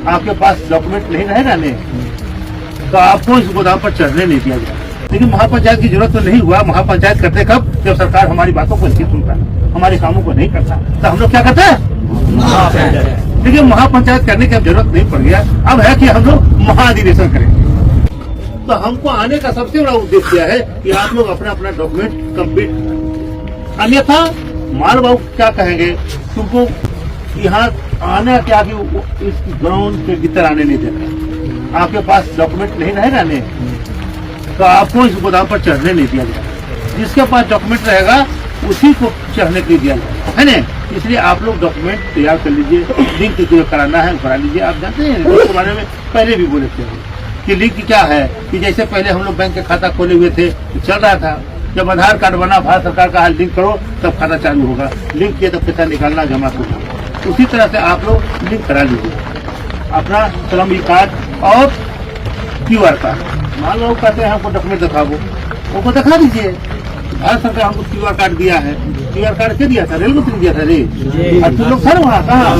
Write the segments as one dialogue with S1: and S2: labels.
S1: आपके पास डॉक्यूमेंट नहीं रहेगा नहीं तो आपको इस गोदाम पर चढ़ने नहीं दिया जाएगा। लेकिन महापंचायत की जरूरत तो नहीं हुआ। महापंचायत करते कब? जब सरकार हमारी बातों को नहीं सुनता, हमारे कामों को नहीं करता, तो हम लोग क्या करते हैं? देखिए, महापंचायत करने की अब जरूरत नहीं पड़ गया। अब है कि हम लोग महाधिवेशन करेंगे। तो हमको आने का सबसे बड़ा उद्देश्य है कि आप लोग अपना अपना डॉक्यूमेंट कंप्लीट, अन्यथा माल बाबू क्या कहेंगे, तुमको यहाँ आना क्या कि इस ग्राउंड के भीतर आने नहीं देगा। आपके पास डॉक्यूमेंट नहीं रहेगा नहीं तो आपको इस गोदाम पर चढ़ने नहीं दिया जाएगा। जिसके पास डॉक्यूमेंट रहेगा उसी को चढ़ने के लिए दिया जाएगा, है ना। इसलिए आप लोग डॉक्यूमेंट तैयार कर लीजिए। लिंक जो कराना है करा लीजिए। आप जानते हैं इसके बारे में पहले भी बोले थे कि लिंक क्या है, कि जैसे पहले हम लोग बैंक के खाता खोले हुए थे, चल रहा था। जब आधार कार्ड बना, भारत सरकार का लिंक करो तब खाता चालू होगा। लिंक किया तब पैसा निकालना जमा करना। उसी तरह से आप लोग लिंक करा लीजिए अपना श्रम कार्ड और QR कार्ड। मान लो कहते हैं हमको डॉक्यूमेंट दिखाओ, वो दिखा दीजिए। भारत सरकार हमको QR कार्ड दिया है। QR कार्ड क्या दिया था? रेल मंत्री दिया था रे। और तुम लोग सर वहाँ कहाँ?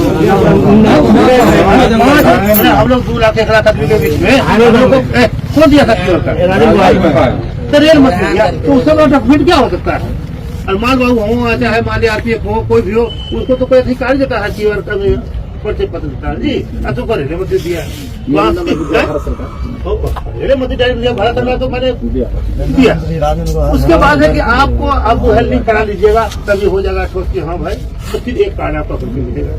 S1: हम लोग 2 लाख 1 लाख आदमी के बीच में कौन दिया था QR कार्ड? तो रेल मंत्री दिया। तो उसका डॉक्यूमेंट क्या हो सकता है? और मान बाबू हो, चाहे मान लिया RPF हो, कोई भी हो, उसको तो कोई अधिकार देता है QR कार्ड परिचय पत्र देता है जी। तो रेल मंत्री दिया, रेल मंत्री डायरेक्ट दिया, भारत सरकार तो मैंने दिया। उसके बाद है कि आपको अब वो लिंक करा लीजिएगा, तभी हो जाएगा ठोस कि हाँ भाई। तो फिर एक कार्ड आपका करके मिलेगा।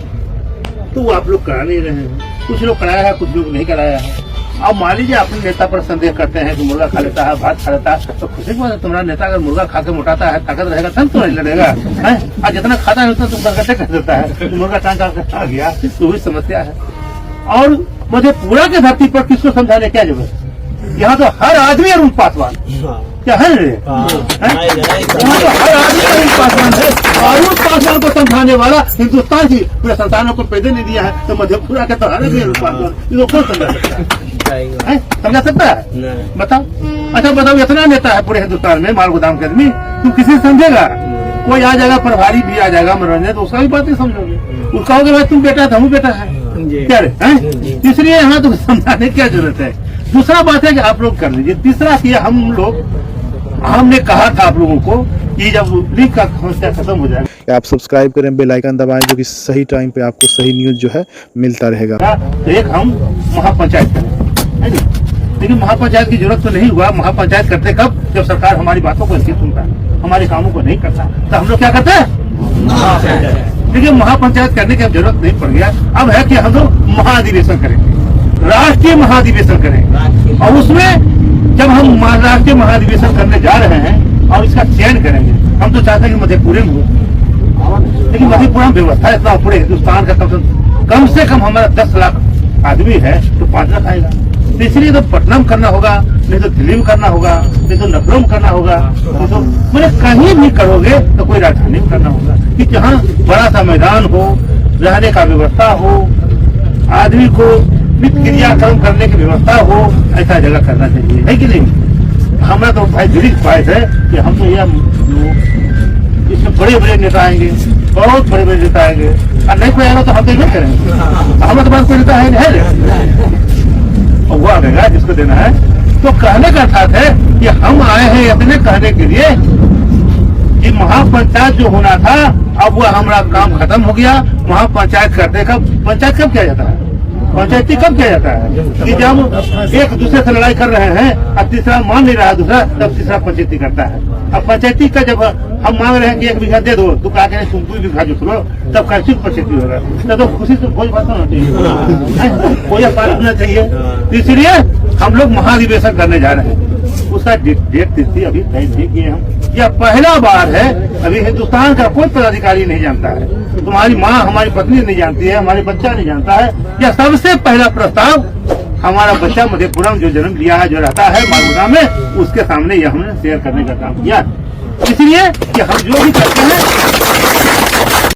S1: तो वो आप लोग करा नहीं रहे हैं। कुछ लोग कराया है, कुछ लोग नहीं कराया है। अब मान लीजिए अपने नेता पर संदेह करते हैं कि मुर्गा खा लेता है, भात खा लेता है, तो खुशी की बात है। तुम्हारा नेता अगर मुर्गा खा के मोटाता है, ताकत रहेगा तब तो नहीं लड़ेगा। और जितना खाता है उतना तुम करकटे कर देता है। मुर्गा टांग आ गया तो वही समस्या है। और मुझे पूरा के धरती पर किसको समझाने क्या जरूरत है? यहाँ तो हर आदमी अरुण पासवान क्या है रे? यहाँ तो हर आदमी अरुण पासवान है। अरुण पासवान को समझाने वाला हिंदुस्तान की पूरे संतानों को पैदे नहीं दिया है। तो मधेपुरा का तो हर आदमी अरुण पासवान, इसको कौन समझा सकता है? समझा सकता है? बताओ। अच्छा बताओ, इतना नेता है पूरे हिंदुस्तान में, माल गोदाम के आदमी, तुम किसी समझेगा? कोई आ जाएगा, प्रभारी भी आ जाएगा मनोरंजन, तो उसका भी बात नहीं समझोगे। उसका होगा भाई तुम बेटा था, हम बेटा है क्या रे? इसलिए यहाँ तो समझाने की क्या जरूरत है। दूसरा बात है कि आप लोग कर लीजिए। तीसरा कि हमने कहा था आप लोगों को कि जब लिंक का समस्या खत्म हो जाएगा,
S2: आप सब्सक्राइब करें, बेल आइकन दबाएं, जो कि सही टाइम पे आपको सही न्यूज जो है मिलता रहेगा।
S1: तो एक हम महापंचायत करें, है ना। लेकिन महापंचायत की जरूरत तो नहीं हुआ। महापंचायत करते कब? जब सरकार हमारी बातों को नहीं सुनता, हमारे कामों को नहीं करता, तो हम लोग क्या करते हैं? देखिए, महापंचायत करने की अब जरूरत नहीं पड़ गया। अब है कि हम लोग महाधिवेशन करेंगे, राष्ट्रीय महाधिवेशन करेंगे। और उसमें जब हम राष्ट्रीय महाधिवेशन करने जा रहे हैं और इसका चयन करेंगे, हम तो चाहते हैं कि मधेपुरे में हो। लेकिन मधेपुरा में व्यवस्था इतना पूरे हिंदुस्तान का कम से कम हमारा 10 लाख आदमी है तो 5 लाख आएगा। तो इसलिए तो पटना में करना होगा, नहीं तो दिल्ली में करना होगा, नहीं तो लखनऊ में करना होगा, नहीं तो मतलब कहीं भी करोगे तो कोई राजधानी में करना होगा कि जहाँ बड़ा सा मैदान हो, रहने का व्यवस्था हो, आदमी को नित्य क्रियाक्रम करने की व्यवस्था हो, ऐसा जगह करना चाहिए, है कि नहीं। हमारा तो भाई दिली ख्वाहिश है कि हम तो यह इसमें बड़े बड़े नेता आएंगे, बहुत बड़े बड़े नेता आएंगे। और नहीं कोई आएगा तो हम तो नहीं करेंगे। हमारे पास कोई नेता है और वो आएगा जिसको देना है। तो कहने का अर्थात है कि हम आए हैं अपने कहने के लिए कि महापंचायत जो होना था अब वो हमारा काम खत्म हो गया। महापंचायत करते कब? पंचायत कब किया जाता है? पंचायती कब किया जाता है? कि जब एक दूसरे से लड़ाई कर रहे हैं और तीसरा मान नहीं रहा दूसरा, तब तीसरा पंचायती करता है। अब पंचायती का जब हम मांग रहे हैं कि 1 बीघा दे दो, तो कहा कि तुम 2 बीघा जो करो, तब कैसे पंचायती होगा? तो खुशी से कोई बात होना चाहिए, कोई अपार होना चाहिए। इसलिए हम लोग महाधिवेशन करने जा रहे हैं। उसका डेट तिथि अभी तय नहीं किए हम। यह पहला बार है, अभी हिंदुस्तान का कोई पदाधिकारी नहीं जानता है। तुम्हारी माँ, हमारी पत्नी नहीं जानती है, हमारे बच्चा नहीं जानता है। यह सबसे पहला प्रस्ताव हमारा बच्चा मधेपुरा में जो जन्म लिया है, जो रहता है मालगुदा में, उसके सामने यह हमने शेयर करने का काम किया। इसलिए कि हम जो भी करते हैं